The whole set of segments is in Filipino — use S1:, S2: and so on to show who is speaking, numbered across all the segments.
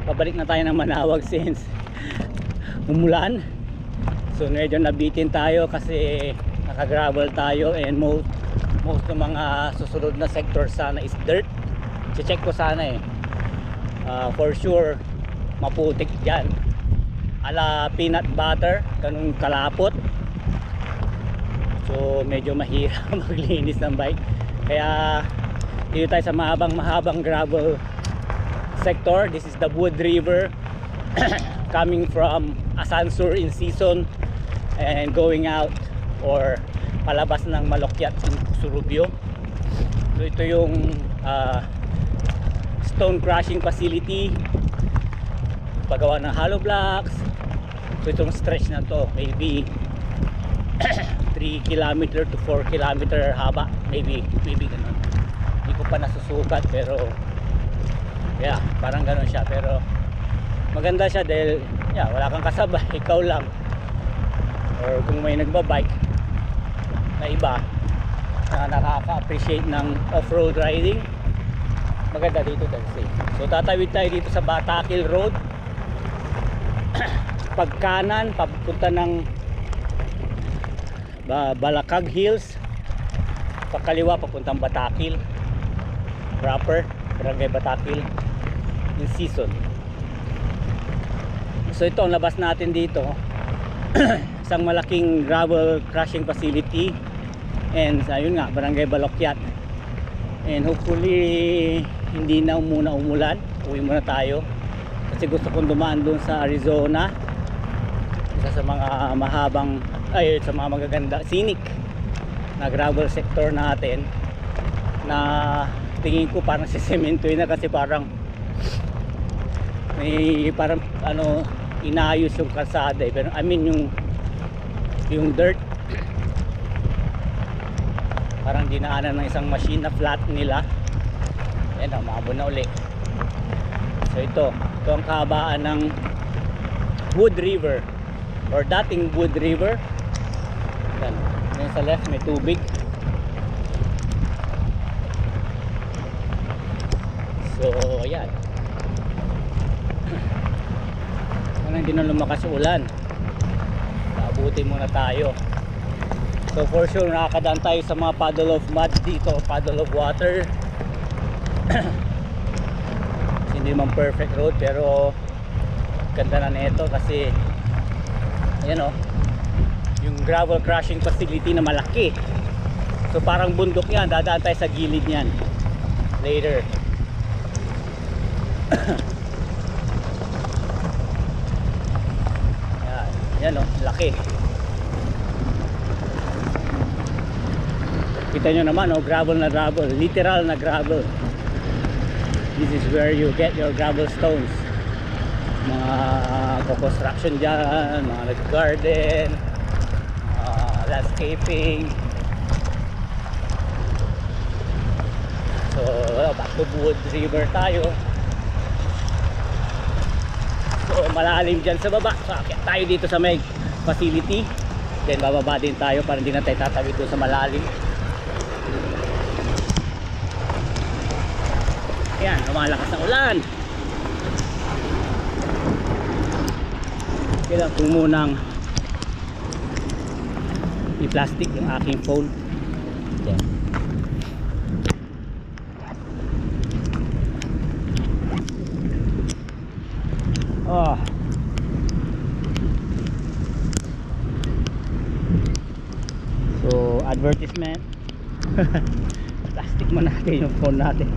S1: pabalik na tayo ng Manawag since umulan. So medyo nabitin tayo kasi naka-gravel tayo, and most ng mga susunod na sector sana is dirt. Check ko sana for sure maputik dyan, ala peanut butter, ganun kalapot. So medyo mahirap maglinis ng bike, kaya dito tayo sa mahabang gravel sector. This is the Wood River coming from Asansur in season and going out or palabas ng Malokyat in Surubyo. So ito yung stone crushing facility, paggawa ng hollow blocks. So itong stretch na to maybe 3 km to 4 km haba, maybe ganun. Hindi ko pa nasusukat, pero yeah, parang ganun siya. Pero maganda siya dahil wala kang kasabay, ikaw lang, or kung may nagbabike na iba na nakaka-appreciate ng off-road riding, maganda dito dahil safe. So tatawid tayo dito sa Batakil Road. Pag kanan papunta ng Balakag Hills, pagkaliwa papuntang Batakil proper, Barangay Batakil in season. So ito ang labas natin dito. Isang malaking gravel crushing facility, and ayun nga, Barangay Balokyat. And hopefully hindi na muna umulan, uwi muna tayo kasi gusto kong dumaan dun sa Arizona, isa sa mga mahabang sa mga magaganda scenic na gravel sector natin, na tingin ko parang sisementoy na kasi parang may parang inayos yung kalsada pero I mean yung dirt parang dinaanan ng isang machine na flat nila. Ayan, umabot na uli. So ito ang kahabaan ng Wood River or dating Wood River. Yan, yung sa left may tubig. So ayan, kung hindi na lumakas ulan, abutin muna tayo. So for sure nakakadaan tayo sa mga puddle of mud dito, puddle of water. Hindi man perfect road, pero ganda na nito kasi ayan yung gravel crushing facility na malaki. So parang bundok yan, dadaan tayo sa gilid yan later. Yan laki. Kita nyo naman gravel na gravel, literal na gravel. This is where you get your gravel stones. Mga construction dyan, mga nag-garden, landscaping. So back to Wood River tayo. So malalim dyan sa baba. So akyat tayo dito sa may facility, then bababa din tayo para hindi na tayo tatawid doon sa malalim. Ayan, lumalakas ang ulan. Kailangan ko munang i-plastic yung aking phone. Ayan. So advertisement. Plastic mo natin yung phone natin.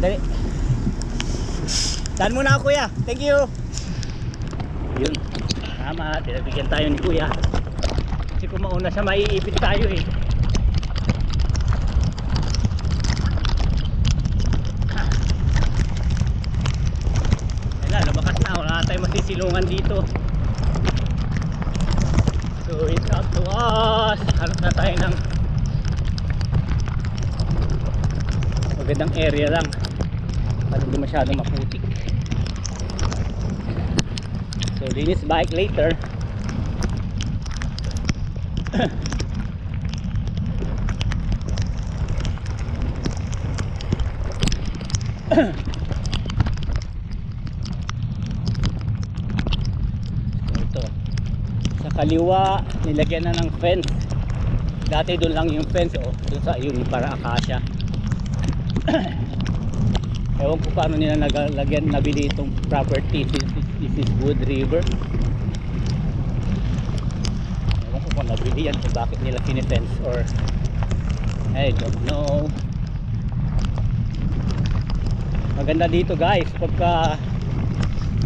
S1: Dali. Daan muna ako, kuya. Thank you. Yun. Tama, tinabigyan tayo ni kuya. Kasi kung mauna siya, maiipit tayo eh. Ayan na, lumakas na. Wala tayong masisilungan dito. So it's up to us. Hanap na tayo ng magandang area lang para hindi masyadong maputik. So linis bike later. kaliwa nilagyan na ng fence. Dati doon lang yung fence, oh, doon sa yung para akasya. Ewan ko paano nila nabili itong property. This is Wood River. Ewan ko kung nabili yan, kung bakit nila kinifence or I don't know. Maganda dito guys pagka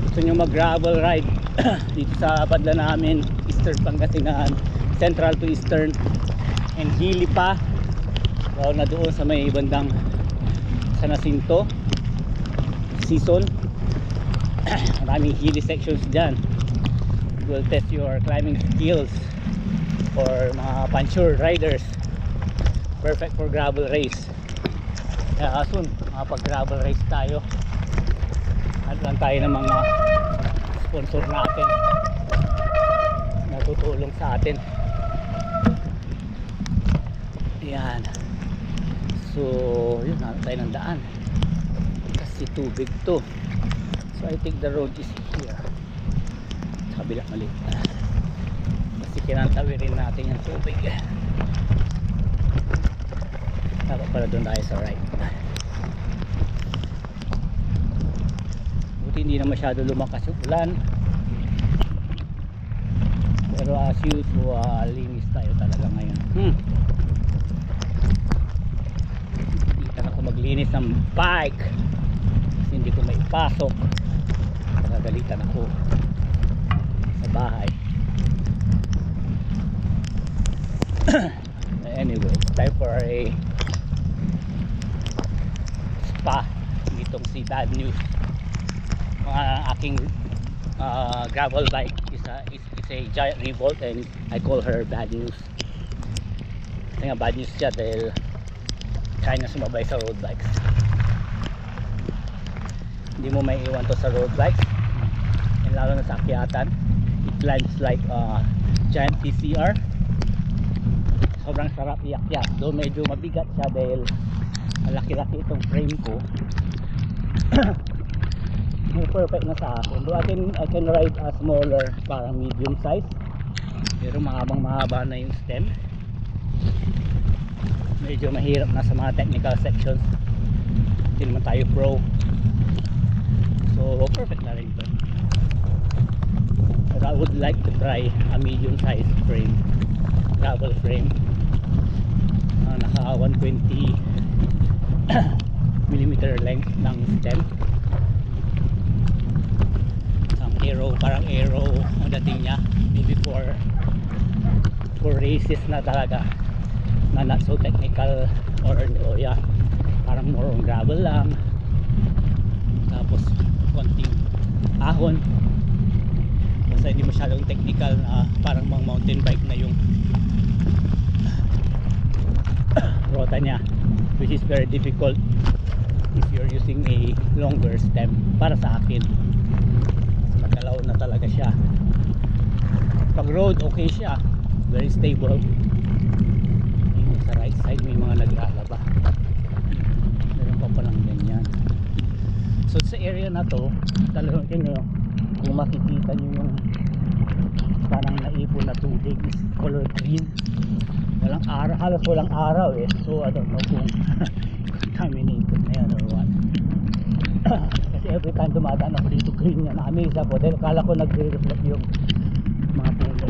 S1: gusto nyo mag gravel ride dito sa banda namin, Eastern Pangasinan, Central to Eastern, and hilly pa, lalo na doon sa may bandang San Jacinto season. Maraming hilly sections dyan. It will test your climbing skills for mga pansure riders. Perfect for gravel race. Kaya soon makapag gravel race tayo. At lang tayo ng mga sponsor natin na tutulong sa atin. Yan. So yun, hanap tayo ng daan kasi tubig to. So I think the road is here sa kabila mali kasi kinantawirin natin yung tubig. Dapat pala doon tayo sa right. Buti hindi na masyado lumakas yung ulan, pero as usual linis tayo talaga ngayon. Hindi na ako maglinis ng bike kasi hindi ko maipasok, nagagalitan ako sa bahay. Anyway, it's time for a spa itong si Bad News. Aking gravel bike is a giant revolt and I call her Bad News. Kasi nga bad news siya dahil try na sumabay sa road bikes. Hindi mo may iwan to sa road bikes, and lalo na sa akyatan. It climbs like giant TCR. Sobrang sarap iakyat, though medyo mabigat siya dahil malaki-laki itong frame ko. Perfect na sa akin. Though I can ride a smaller, parang medium size, pero mahaba na yung stem. Medyo mahirap na sa mga technical sections, hindi naman tayo pro, so perfect na rin ito. But I would like to try a medium size frame, gravel frame, naka 120 millimeter length ng stem. Aero, parang aero ang dating niya, maybe for races na talaga, na not so technical, or yeah, parang more on gravel lang, tapos konting ahon, basta hindi masyadong technical na parang mga mountain bike na yung rota niya, which is very difficult if you're using a longer stem. Para sa akin magalaw na talaga siya. Pag road okay siya, very stable. Ayun, sa right side may mga naglalaba, meron pa palang ganyan. So sa area na to talagang kung makikita nyo yung parang naipon na tubig is color green. Walang araw, halos walang araw eh, so I don't know kung contaminated na yan or what. Kasi every time dumadaan ako dito green yan, na-amaze ako dahil akala ko nagre-reflect yung mga puno.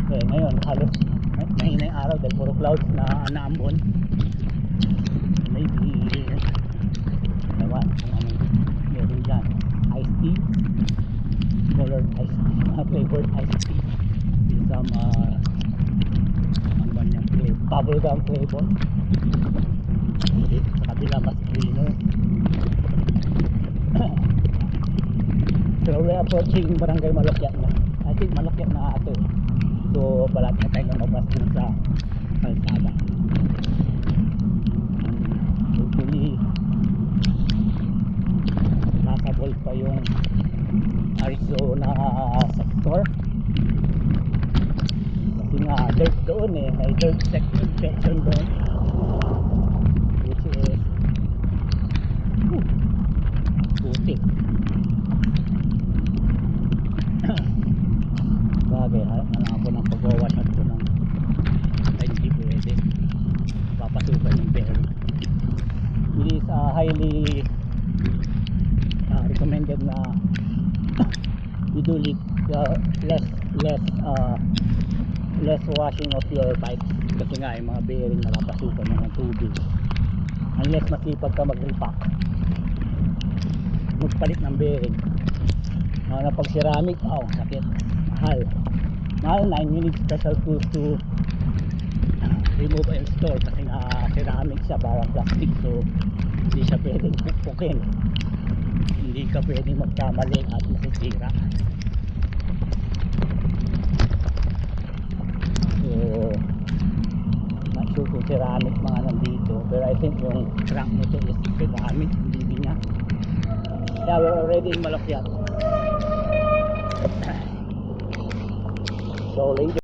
S1: Okay, ngayon halos mahina yung araw dahil puro clouds na naambon. Maybe ewan kung anong meron dyan, iced tea, colored iced tea, flavored iced tea with some bubblegum flavor. Sa kabila mas greener. So we're approaching Barangay Malakyat na. I think Malakyat na ito. So balat na tayo lumabas dun sa kalsada. Hopefully nasabol pa yung Arizona sector. Kasi nga dirt doon eh, may dirt section doon, which is putik. recommended na you do less washing of your pipes kasi nga yung mga bearing nakapasukan ng tubig unless masipag ka mag-repack, magpalit ng bearing. Na pag ceramic, sakit, mahal na, you need special tools to remove and store kasi nga ceramic siya, parang plastic, so hindi siya pwedeng pukpukin, hindi ka pwedeng magkamali at masisira. So not sure kung ceramic mga nandito, pero I think yung crank nito is ceramic, hindi niya. Yeah, we're already in Malakyat. So later